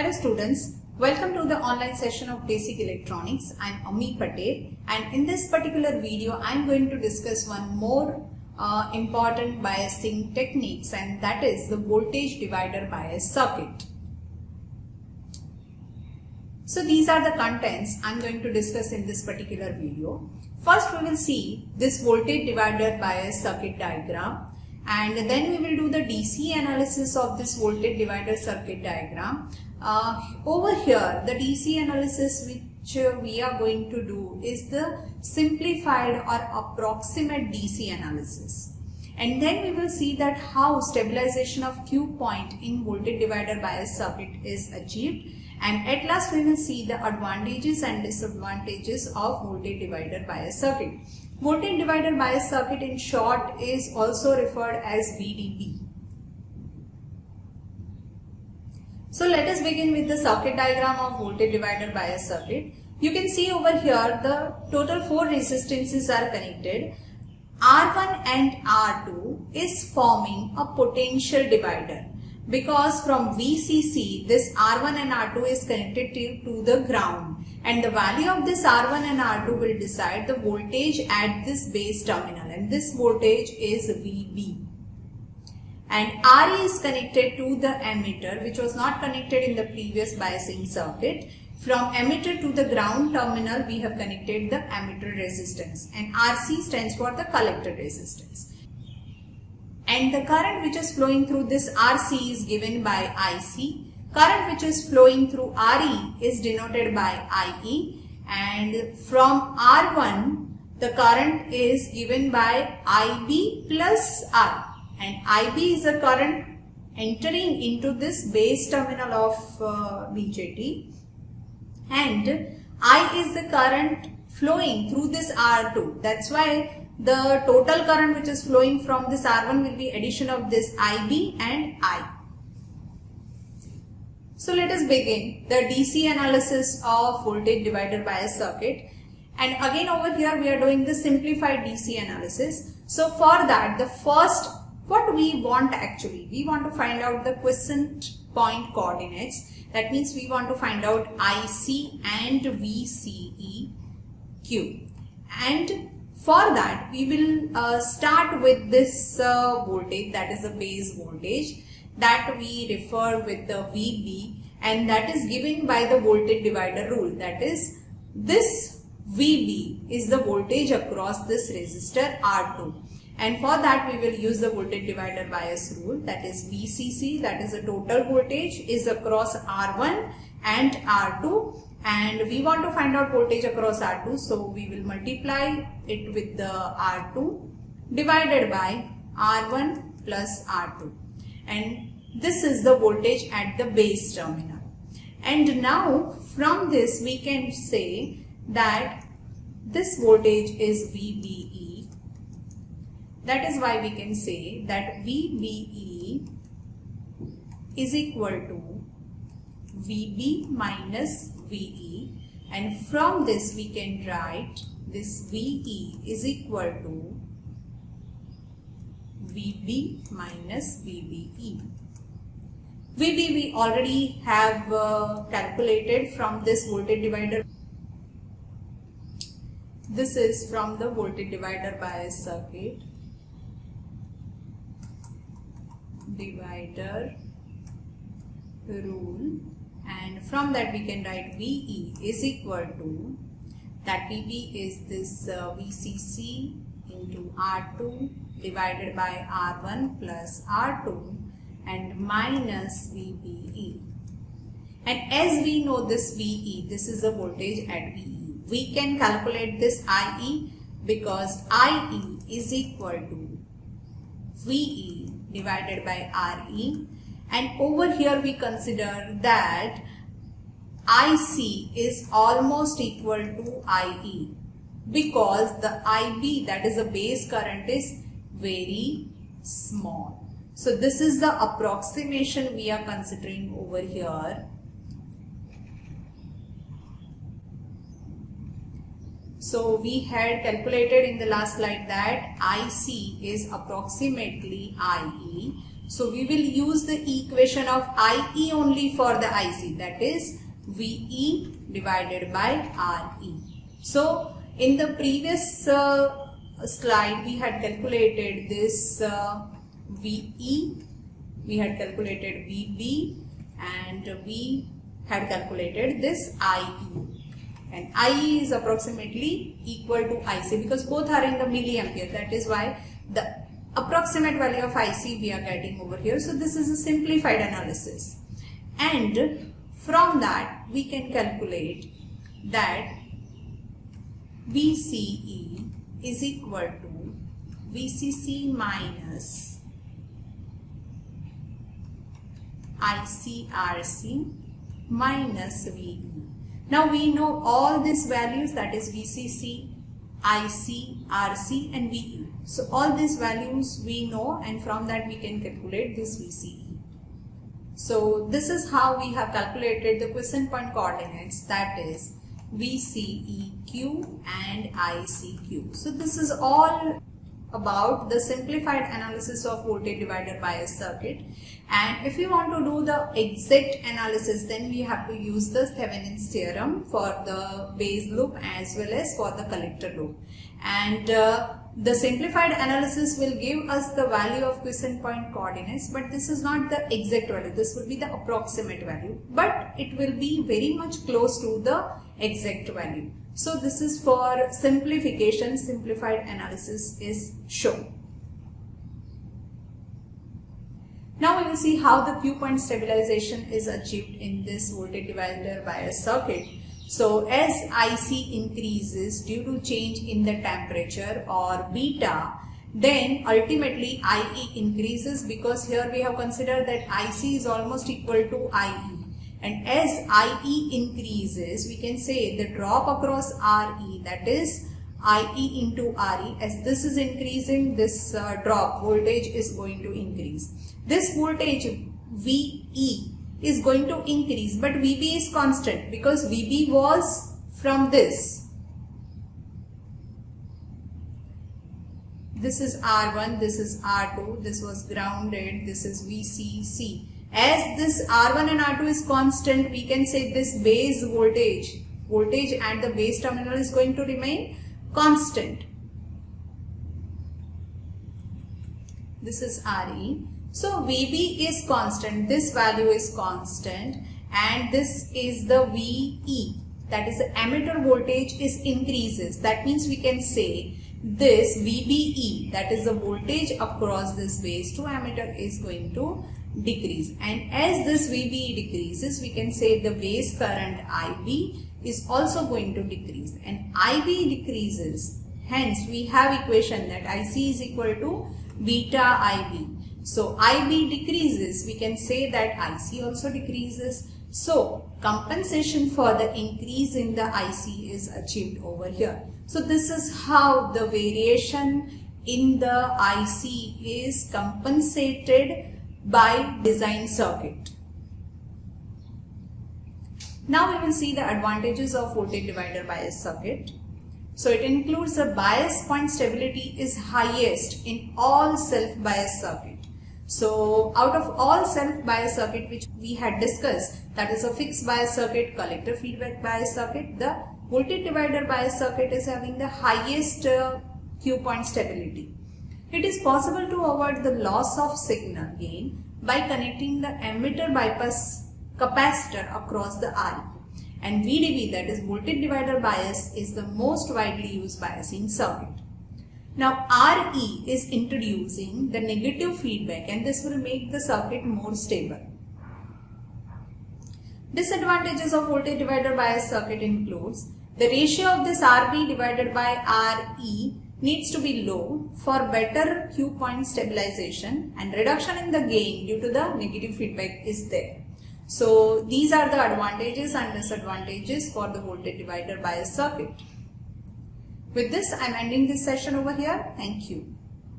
Hello students, welcome to the online session of Basic Electronics. I am Ami Patel, and in this particular video I am going to discuss one more important biasing techniques, and that is the voltage divider bias circuit. So these are the contents I am going to discuss in this particular video. First we will see this voltage divider bias circuit diagram, and then we will do the DC analysis of this voltage divider circuit diagram. Over here, the DC analysis which we are going to do is the simplified or approximate DC analysis. And then we will see that how stabilization of Q point in voltage divider bias circuit is achieved. And at last we will see the advantages and disadvantages of voltage divider bias circuit. Voltage divider bias circuit in short is also referred as VDB. So let us begin with the circuit diagram of voltage divider bias circuit. You can see over here the total 4 resistances are connected. R1 and R2 is forming a potential divider because from VCC this R1 and R2 is connected to the ground, and the value of this R1 and R2 will decide the voltage at this base terminal, and this voltage is VB. And RE is connected to the emitter, which was not connected in the previous biasing circuit. From emitter to the ground terminal we have connected the emitter resistance, and RC stands for the collector resistance. And the current which is flowing through this RC is given by IC. Current which is flowing through RE is denoted by IE, and from R1 the current is given by IB plus I. And IB is a current entering into this base terminal of BJT, and I is the current flowing through this R2. That's why the total current which is flowing from this R1 will be addition of this IB and I. So let us begin the DC analysis of voltage divider bias circuit. And again over here we are doing the simplified DC analysis. So for that, the first what we want actually, we want to find out the quiescent point coordinates. That means we want to find out IC and VCEQ. And for that we will start with this voltage, that is a base voltage that we refer with the VB, and that is given by the voltage divider rule. That is, this VB is the voltage across this resistor R2. And for that we will use the voltage divider bias rule, that is VCC, that is the total voltage is across R1 and R2, and we want to find out voltage across R2, so we will multiply it with the R2 divided by R1 plus R2, and this is the voltage at the base terminal. And now from this we can say that this voltage is VBE. That is why we can say that VBE is equal to VB minus VE, and from this we can write this VE is equal to VB minus VBE. VB we already have calculated from this voltage divider. This is from the voltage divider bias circuit. Divider rule, and from that we can write VE is equal to, that VB is this VCC into R2 divided by R1 plus R2 and minus VBE. And as we know this VE, this is the voltage at VE, we can calculate this IE because IE is equal to VE divided by RE, and over here we consider that IC is almost equal to IE because the IB, that is the base current, is very small. So this is the approximation we are considering over here. So we had calculated in the last slide that IC is approximately IE. So we will use the equation of IE only for the IC, that is VE divided by RE. So in the previous slide we had calculated this VE, we had calculated VB, and we had calculated this IE. And IE is approximately equal to IC because both are in the milliampere. That is why the approximate value of IC we are getting over here. So this is a simplified analysis. And from that we can calculate that VCE is equal to VCC minus ICRC minus VE. Now we know all these values, that is VCC, IC, RC and VE. So all these values we know, and from that we can calculate this VCE. So this is how we have calculated the quiescent point coordinates, that is VCEQ and ICQ. So this is all about the simplified analysis of voltage divider bias circuit. And if we want to do the exact analysis, then we have to use the Thevenin's theorem for the base loop as well as for the collector loop. And the simplified analysis will give us the value of quiescent point coordinates, but this is not the exact value. This will be the approximate value, but it will be very much close to the exact value. So this is for simplification, simplified analysis is shown. Now we will see how the Q point stabilization is achieved in this voltage divider bias circuit. So as IC increases due to change in the temperature or beta, then ultimately IE increases, because here we have considered that IC is almost equal to IE. And as IE increases, we can say the drop across RE, that is IE into RE, as this is increasing, this drop voltage is going to increase. This voltage VE is going to increase, but VB is constant because VB was from this. This is R1, this is R2, this was grounded, this is VCC. As this R1 and R2 is constant, we can say this base voltage at the base terminal is going to remain constant. This is RE. So VB is constant, this value is constant, and this is the VE, that is the emitter voltage is increases. That means we can say this VBE, that is the voltage across this base to emitter, is going to decrease. And as this VBE decreases, we can say the base current IB is also going to decrease, and IB decreases. Hence we have equation that IC is equal to beta IB. So IB decreases, we can say that IC also decreases. So compensation for the increase in the IC is achieved over here. So this is how the variation in the IC is compensated by design circuit. Now we will see the advantages of voltage divider bias circuit. So it includes the bias point stability is highest in all self-bias circuit. So out of all self-bias circuit which we had discussed, that is a fixed bias circuit, collector feedback bias circuit, the voltage divider bias circuit is having the highest Q point stability. It is possible to avoid the loss of signal gain by connecting the emitter bypass capacitor across the RE. And VDB, that is voltage divider bias, is the most widely used biasing circuit. Now RE is introducing the negative feedback, and this will make the circuit more stable. Disadvantages of voltage divider bias circuit includes the ratio of this RB divided by RE needs to be low for better Q point stabilization, and reduction in the gain due to the negative feedback is there. So these are the advantages and disadvantages for the voltage divider bias circuit. With this, I am ending this session over here. Thank you.